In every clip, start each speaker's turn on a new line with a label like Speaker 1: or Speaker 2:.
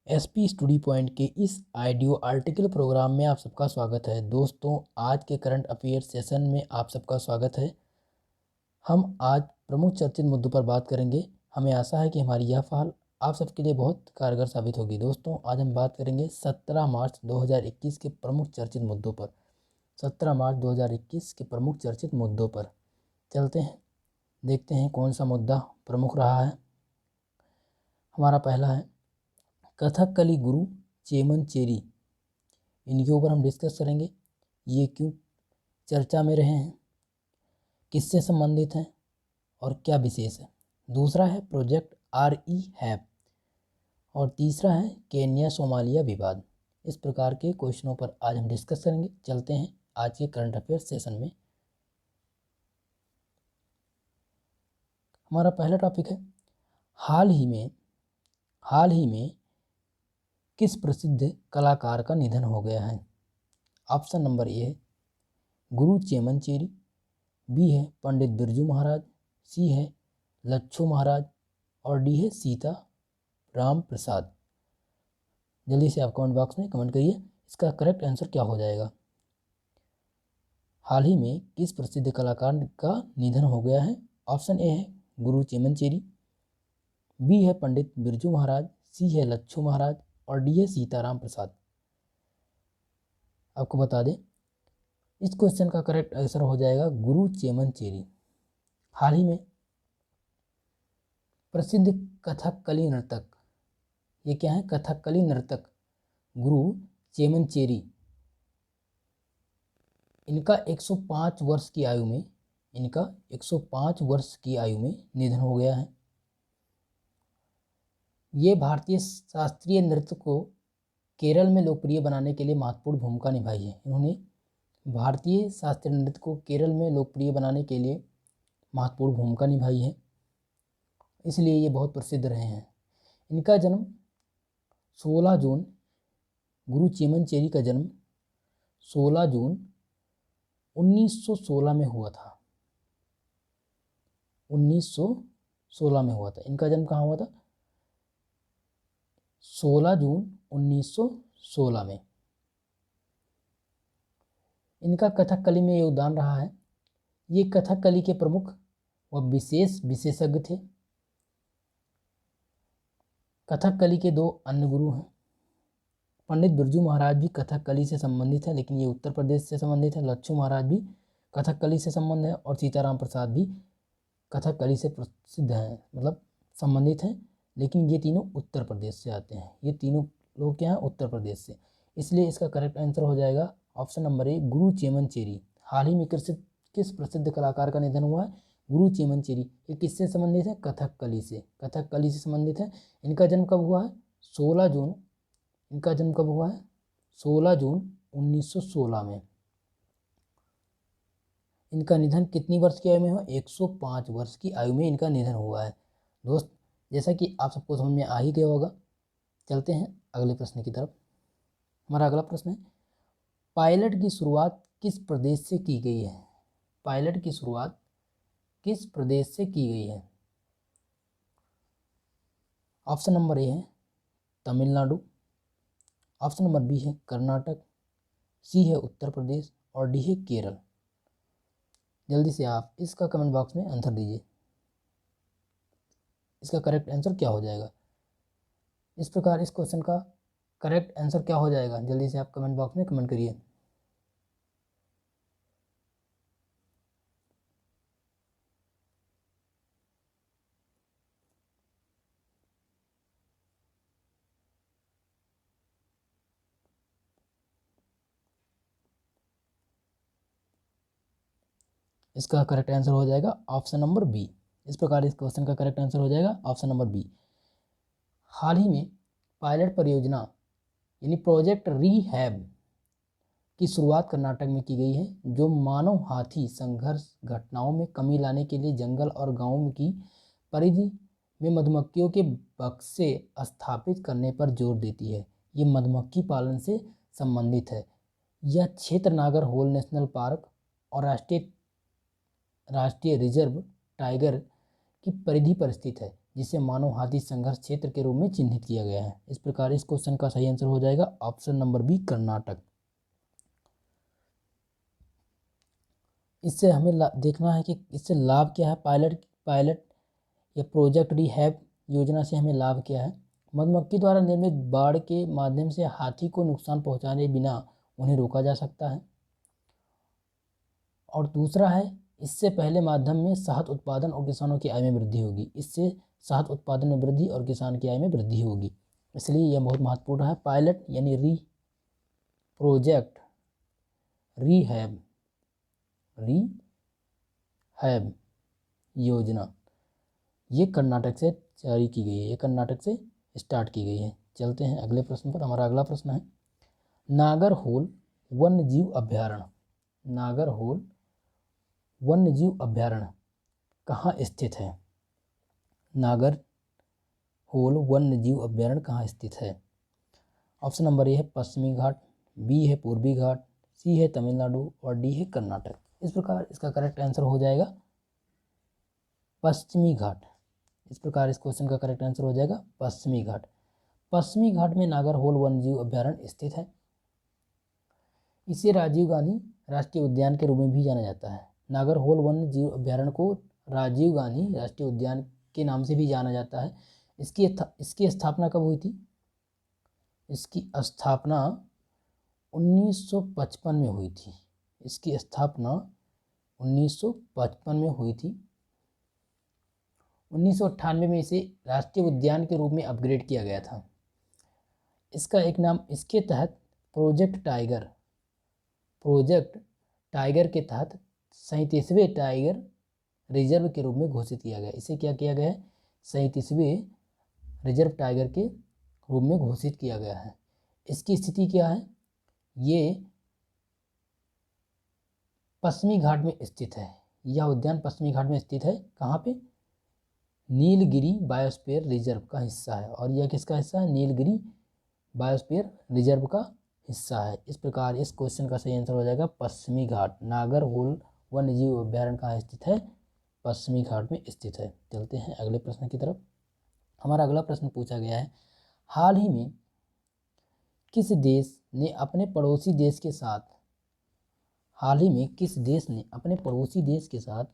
Speaker 1: SP study point के इस audio article programme में आप सबका स्वागत है। दोस्तों, आज के करंट अफेयर सेशन में आप सबका स्वागत है। हम आज प्रमुख चर्चित मुद्दों पर बात करेंगे। हमें आशा है कि हमारी यह पहल आप सबके लिए बहुत कारगर साबित होगी। दोस्तों, आज हम बात करेंगे 17 मार्च 2021 के प्रमुख चर्चित मुद्दों पर। 17 मार्च 2021 के प्रमुख चर्चित मुद्दों पर चलते हैं, देखते हैं कौन सा मुद्दा प्रमुख रहा है। हमारा पहला है कथकली गुरु चेमनचेरी। इनके ऊपर हम डिस्कस करेंगे, ये क्यों चर्चा में रहे हैं, किससे संबंधित हैं और क्या विशेष है। दूसरा है प्रोजेक्ट RE-HAP और तीसरा है केन्या सोमालिया विवाद। इस प्रकार के क्वेश्चनों पर आज हम डिस्कस करेंगे। चलते हैं आज के करंट अफेयर सेशन में। हमारा पहला टॉपिक है हाल ही में किस प्रसिद्ध कलाकार का निधन हो गया है। ऑप्शन नंबर ए है गुरु चेमनचेरी, बी है पंडित बिरजू महाराज, सी है लच्छू महाराज और डी है सीता राम प्रसाद। जल्दी से आप कमेंट बॉक्स में कमेंट करिए, इसका करेक्ट आंसर क्या हो जाएगा। हाल ही में किस प्रसिद्ध कलाकार का निधन हो गया है। ऑप्शन ए है गुरु चेमनचेरी, बी है पंडित बिरजू महाराज, सी है लच्छू महाराज और डी है सीताराम प्रसाद। आपको बता दें, इस क्वेश्चन का करेक्ट आंसर हो जाएगा गुरु चेमनचेरी। हाल ही में प्रसिद्ध कथकली नर्तक, ये क्या है, कथकली नर्तक गुरु चेमनचेरी, इनका 105 वर्ष की आयु में निधन हो गया है। ये भारतीय शास्त्रीय नृत्य को केरल में लोकप्रिय बनाने के लिए महत्वपूर्ण भूमिका निभाई है। इन्होंने भारतीय शास्त्रीय नृत्य को केरल में लोकप्रिय बनाने के लिए महत्वपूर्ण भूमिका निभाई है, इसलिए ये बहुत प्रसिद्ध रहे हैं। इनका जन्म 16 जून, गुरु चेमनचेरी का जन्म 16 जून 1916 में हुआ था। 1916 में हुआ था। इनका जन्म कहाँ हुआ था? 16 जून 1916 में। इनका कथकली में योगदान रहा है। ये कथकली के प्रमुख व विशेषज्ञ थे। कथकली के दो अन्य गुरु हैं। पंडित बिरजू महाराज भी कथकली से संबंधित है, लेकिन ये उत्तर प्रदेश से संबंधित है। लच्छू महाराज भी कथकली से संबंध है और सीताराम प्रसाद भी कथकली से प्रसिद्ध हैं, मतलब संबंधित हैं, लेकिन ये तीनों उत्तर प्रदेश से आते हैं। ये तीनों लोग क्या हैं? उत्तर प्रदेश से। इसलिए इसका करेक्ट आंसर हो जाएगा ऑप्शन नंबर ए, गुरु चेमनचेरी। हाल ही में किस प्रसिद्ध कलाकार का निधन हुआ है? गुरु चेमनचेरी। ये किससे संबंधित है? कथकली से संबंधित है। इनका जन्म कब हुआ है? 16 जून। इनका जन्म कब हुआ है? 16 जून 1916 में। इनका निधन कितनी वर्ष की आयु में हुआ? 105 वर्ष की आयु में इनका निधन हुआ है। दोस्त, जैसा कि आप सबको समझ में आ ही गया होगा, चलते हैं अगले प्रश्न की तरफ। हमारा अगला प्रश्न है पायलट की शुरुआत किस प्रदेश से की गई है? पायलट की शुरुआत किस प्रदेश से की गई है? ऑप्शन नंबर ए है तमिलनाडु, ऑप्शन नंबर बी है कर्नाटक, सी है उत्तर प्रदेश और डी है केरल। जल्दी से आप इसका कमेंट बॉक्स में आंसर दीजिए, इसका करेक्ट आंसर क्या हो जाएगा। इस प्रकार इस क्वेश्चन का करेक्ट आंसर क्या हो जाएगा, जल्दी से आप कमेंट बॉक्स में कमेंट करिए। इसका करेक्ट आंसर हो जाएगा ऑप्शन नंबर बी। इस प्रकार इस क्वेश्चन का करेक्ट आंसर हो जाएगा ऑप्शन नंबर बी। हाल ही में पायलट परियोजना यानी प्रोजेक्ट RE-HAP की शुरुआत कर्नाटक में की गई है, जो मानव हाथी संघर्ष घटनाओं में कमी लाने के लिए जंगल और गांवों की परिधि में मधुमक्खियों के बक्से स्थापित करने पर जोर देती है। ये मधुमक्खी पालन से संबंधित है। यह क्षेत्र नागर होल नेशनल पार्क और राष्ट्रीय रिजर्व टाइगर की परिधि पर स्थित है। जिसे मानव हाथी संघर्ष क्षेत्र के रूप में चिन्हित किया गया है। इस प्रकार इस क्वेश्चन का सही आंसर हो जाएगा ऑप्शन नंबर बी, कर्नाटक। इससे हमें देखना है कि इससे लाभ क्या है। पायलट या प्रोजेक्ट रिहैब योजना से हमें लाभ क्या है। मधुमक्खी द्वारा निर्मित बाड़ के माध्यम से हाथी को नुकसान पहुंचाने बिना उन्हें रोका जा सकता है। और दूसरा है, इससे पहले माध्यम में शहद उत्पादन और किसानों की आय में वृद्धि होगी। इससे शहद उत्पादन में वृद्धि और किसान की आय में वृद्धि होगी, इसलिए यह बहुत महत्वपूर्ण है। पायलट यानी प्रोजेक्ट रिहैब योजना, ये कर्नाटक से जारी की गई है, ये कर्नाटक से स्टार्ट की गई है। चलते हैं अगले प्रश्न पर। हमारा अगला प्रश्न है, नागरहोल वन्यजीव अभ्यारण्य, नागरहोल वन्यजीव अभ्यारण्य कहाँ स्थित है। नागरहोल वन्यजीव अभ्यारण्य कहाँ स्थित है। ऑप्शन नंबर ए है पश्चिमी घाट, बी है पूर्वी घाट, सी है तमिलनाडु और डी है कर्नाटक। इस प्रकार इसका करेक्ट आंसर हो जाएगा पश्चिमी घाट। इस प्रकार इस क्वेश्चन का करेक्ट आंसर हो जाएगा पश्चिमी घाट। पश्चिमी घाट में नागरहोल वन्यजीव अभ्यारण्य स्थित है। इसे राजीव गांधी राष्ट्रीय उद्यान के रूप में भी जाना जाता है। नागरहोल वन्यजीव अभ्यारण्य को राजीव गांधी राष्ट्रीय उद्यान के नाम से भी जाना जाता है। इसकी स्थापना कब हुई थी। इसकी स्थापना 1955 में हुई थी। इसकी स्थापना 1955 में हुई थी। 1998 में इसे राष्ट्रीय उद्यान के रूप में अपग्रेड किया गया था। इसका एक नाम इसके तहत प्रोजेक्ट टाइगर के तहत 37वें टाइगर रिजर्व के रूप में घोषित किया गया। इसे क्या किया गया है, 37वें रिजर्व टाइगर के रूप में घोषित किया गया है। इसकी स्थिति क्या है, ये पश्चिमी घाट में स्थित है। यह उद्यान पश्चिमी घाट में स्थित है। कहाँ पे, नीलगिरी बायोस्फीयर रिजर्व का हिस्सा है। और यह किसका हिस्सा है, नीलगिरी बायोस्फीयर रिजर्व का हिस्सा है। इस प्रकार इस क्वेश्चन का सही आंसर हो जाएगा पश्चिमी घाट। नागरहोल वन्यजीव अभ्यारण्य कहाँ स्थित है, पश्चिमी घाट में स्थित है। चलते हैं अगले प्रश्न की तरफ। हमारा अगला प्रश्न पूछा गया है, हाल ही में किस देश ने अपने पड़ोसी देश के साथ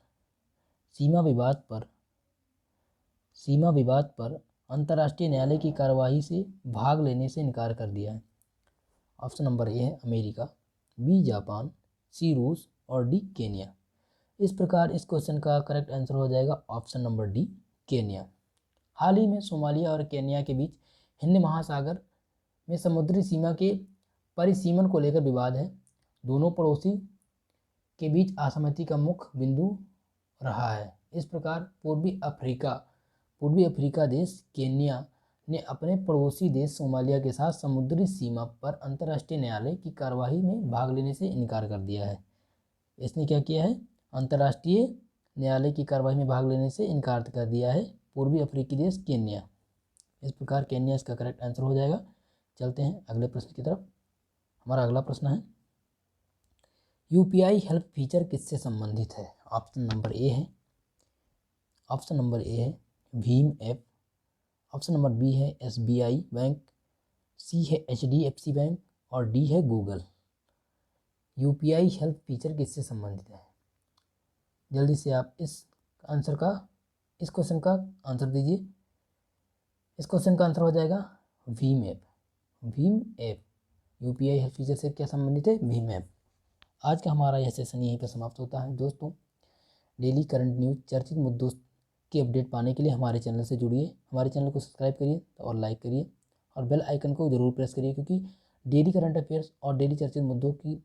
Speaker 1: सीमा विवाद पर अंतर्राष्ट्रीय न्यायालय की कार्यवाही से भाग लेने से इनकार कर दिया है। ऑप्शन नंबर ए है अमेरिका, बी जापान, सी रूस और डी केन्या। इस प्रकार इस क्वेश्चन का करेक्ट आंसर हो जाएगा ऑप्शन नंबर डी, केन्या। हाल ही में सोमालिया और केन्या के बीच हिंद महासागर में समुद्री सीमा के परिसीमन को लेकर विवाद है। दोनों पड़ोसी के बीच असहमति का मुख्य बिंदु रहा है। इस प्रकार पूर्वी अफ्रीका देश केन्या ने अपने पड़ोसी देश सोमालिया के साथ समुद्री सीमा पर अंतर्राष्ट्रीय न्यायालय की कार्यवाही में भाग लेने से इनकार कर दिया है। इसने क्या किया है, अंतर्राष्ट्रीय न्यायालय की कार्यवाही में भाग लेने से इनकार कर दिया है पूर्वी अफ्रीकी देश केन्या। इस प्रकार केन्या इसका करेक्ट आंसर हो जाएगा। चलते हैं अगले प्रश्न की तरफ। हमारा अगला प्रश्न है, यूपीआई हेल्प फीचर किससे संबंधित है। ऑप्शन नंबर ए है भीम ऐप, ऑप्शन नंबर बी है एसबीआई बैंक, सी है एचडीएफसी बैंक और डी है गूगल। यूपीआई हेल्प फीचर किससे संबंधित है। जल्दी से आप इस क्वेश्चन का आंसर दीजिए। इस क्वेश्चन का आंसर हो जाएगा Bhim app. UPI help feature से क्या संबंधित है, भीम ऐप। आज का हमारा यह सेशन यहीं पर समाप्त होता है। दोस्तों, डेली करंट न्यूज चर्चित मुद्दों की अपडेट पाने के लिए हमारे चैनल से जुड़िए। हमारे चैनल को सब्सक्राइब करिए और लाइक करिए और बेल आइकन को जरूर प्रेस करिए, क्योंकि डेली करंट अफेयर्स और डेली चर्चित मुद्दों की